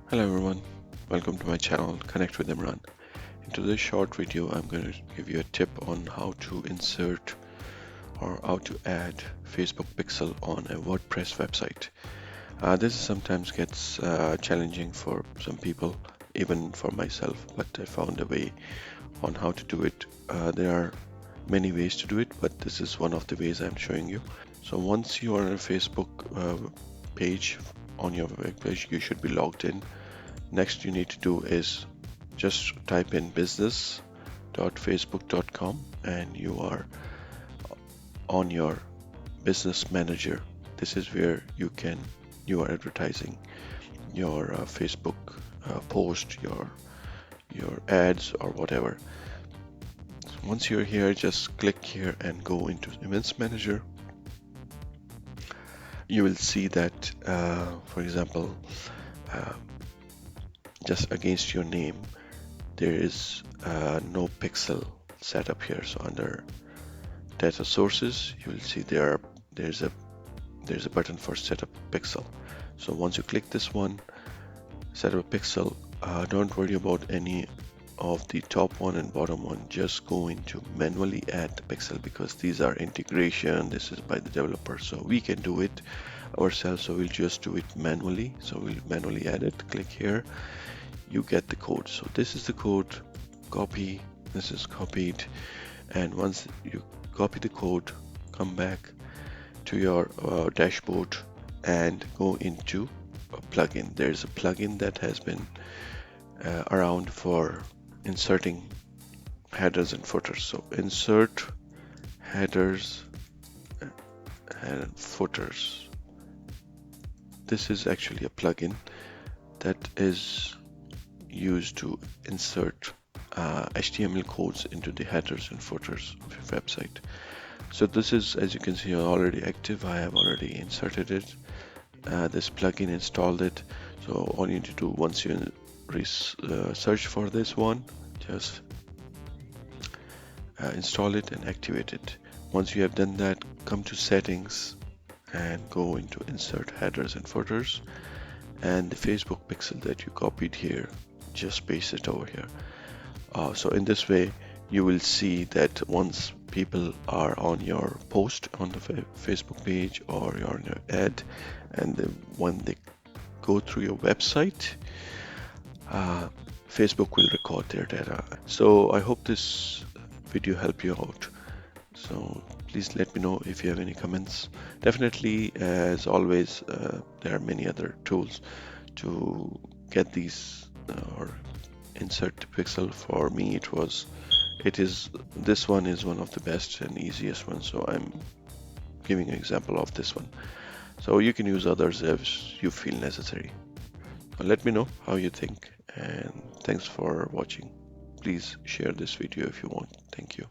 Hello everyone, welcome to my channel Connect with Imran. In today's short video, I'm going to give you a tip on how to insert or how to add Facebook pixel on a WordPress website. This sometimes gets challenging for some people, even for myself, but I found a way on how to do it. There are many ways to do it, but this is one of the ways I'm showing you. So once you are on a Facebook page, on your web page, you should be logged in. Next you need to do is just type in business.facebook.com and you are on your business manager. This is where you are advertising your Facebook post, your ads or whatever. So once you're here, just click here and go into events manager. You will see that for example uh, just against your name there is no pixel set up here. So under data sources, you will see there's a button for set up pixel. So once you click this one, set up a pixel, don't worry about any of the top one and bottom one. Just go into manually add the pixel because these are integration. This is by the developer, so we can do it ourselves. So we'll just do it manually. So we'll manually add it. Click here. You get the code. So this is the code. Copy. This is copied. And once you copy the code, come back to your dashboard and go into a plugin. There's a plugin that has been around for inserting headers and footers. So insert headers and footers. This is actually a plugin that is used to insert HTML codes into the headers and footers of your website. So this is, as you can see, already active. I have already inserted it. This plugin, installed it. So all you need to do once you search for this one, just install it and activate it. Once you have done that, come to settings and go into insert headers and footers, and the Facebook pixel that you copied here, just paste it over here. So in this way you will see that once people are on your post on the Facebook page or on your ad, and when they go through your website, Facebook will record their data. So I hope this video helped you out. So please let me know if you have any comments. Definitely, as always, there are many other tools to get these or insert the pixel. For me, this one is one of the best and easiest ones. So I'm giving an example of this one. So you can use others if you feel necessary. Let me know how you think, and thanks for watching. Please share this video if you want. Thank you.